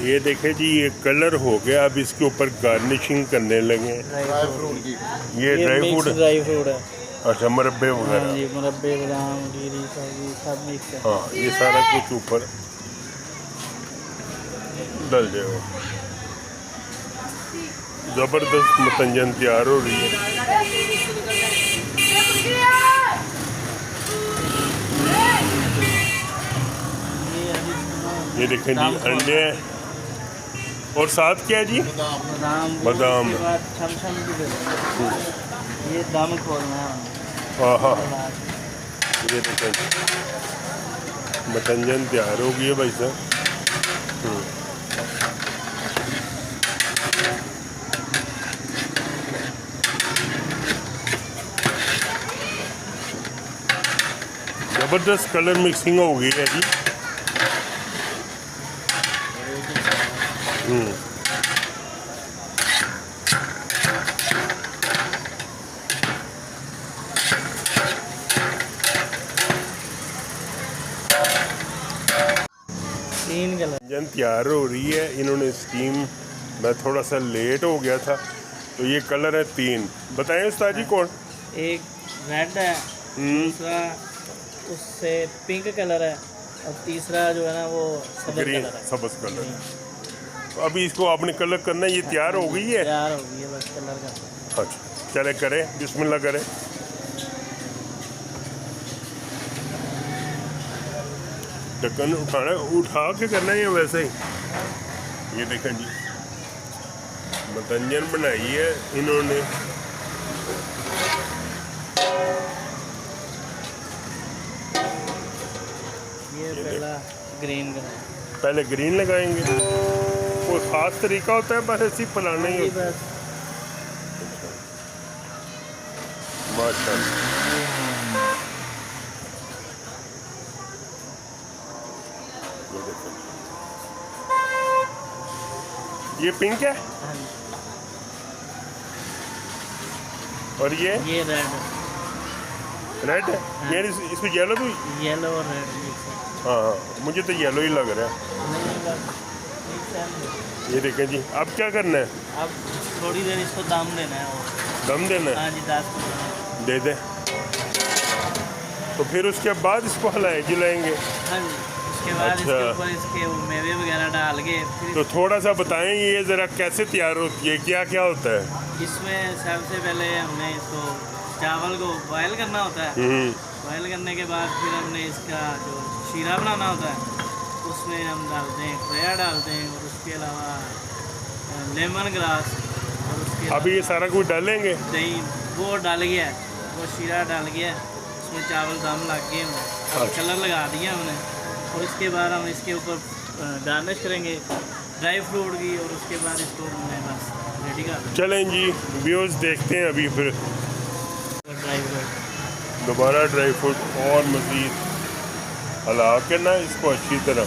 ये देखें जी, ये कलर हो गया। अब इसके ऊपर गार्निशिंग करने लगे। ड्राई फ्रूट की ये ड्राई फ्रूट है। अच्छा, मुरब्बे हाँ वगैरह। जी, मुरब्बे, बादाम, गिरी, सब्जी सब मिक्स है। हाँ, ये सारा कुछ ऊपर डल जाएगा। ज़बरदस्त मतंजन तैयार हो रही है। ये देखें जी, अंडे हैं और साथ क्या है जी? बादाम। उसके बाद छम भी दे दो। ये दम खोलना है। हाँ हाँ, ये देखें जी, मतंजन तैयार हो गई है भाई साहब। ज़बरदस्त कलर मिक्सिंग हो गई है जी। तीन कलर जन तैयार हो रही है। इन्होंने स्टीम, मैं थोड़ा सा लेट हो गया था, तो ये कलर है 3। बताएं उस्ताद जी कौन? एक रेड है, दूसरा उससे पिंक कलर है, और तीसरा जो है ना वो सब्ज़ ग्रीन, कलर है। सब्ज़ कलर है। तो अभी इसको आपने कलर करना है। ये तैयार हो गई है? तैयार हो गई है, बस कलर का। अच्छा, चले करें, बिस्मिल्लाह करें। ढक्कन उठाना, उठा के करना है या वैसे ही? ये देखें जी, मतंजन बनाई है इन्होंने। ये पहला ग्रीन कलर, पहले ग्रीन लगाएंगे। कोई ख़ास तरीका होता है? बस ऐसे ही फैलाना ही होता है। बस माशाल्लाह। ये देखो, ये पिंक है हाँ जी। और ये रेड है। यार इसमें येलो भी? येलो और रेड मिक्स है। हाँ हाँ, मुझे तो येलो ही लग रहा है। नहीं, बस मिक्स है। ये देखें जी, अब क्या करना है? अब थोड़ी देर इसको दम देना है और दम देना है? हाँ जी, 10 दे दें। तो फिर उसके बाद इसको जलाएंगे? हाँ जी। उसके बाद अच्छा। इसके ऊपर इसके वो मेवे वगैरह डाल के फिर तो थोड़ा सा बताएं ये ज़रा, कैसे तैयार होती है, क्या क्या होता है? इसमें सबसे पहले हमने इसको चावल को बॉयल करना होता है। बॉयल करने के बाद फिर हमने इसका जो शीरा बनाना होता है, उसमें हम डालते हैं खोया डालते हैं, और उसके अलावा लेमन ग्रास, और उसके अभी ये सारा कुछ डालेंगे? दही वो डाल गया है, वो शीरा डाल गया है, उसमें चावल दम लग गए हमने, और कलर लगा दिया हमने, और इसके बाद हम इसके ऊपर गार्निश करेंगे ड्राई फ्रूट की, और उसके बाद इसको हमने बस रेडी कर। चलें जी, व्यूज़ देखते हैं अभी फिर ड्राई फ्रूट दोबारा ड्राई फ्रूट और मज़ीद हला के ना इसको अच्छी तरह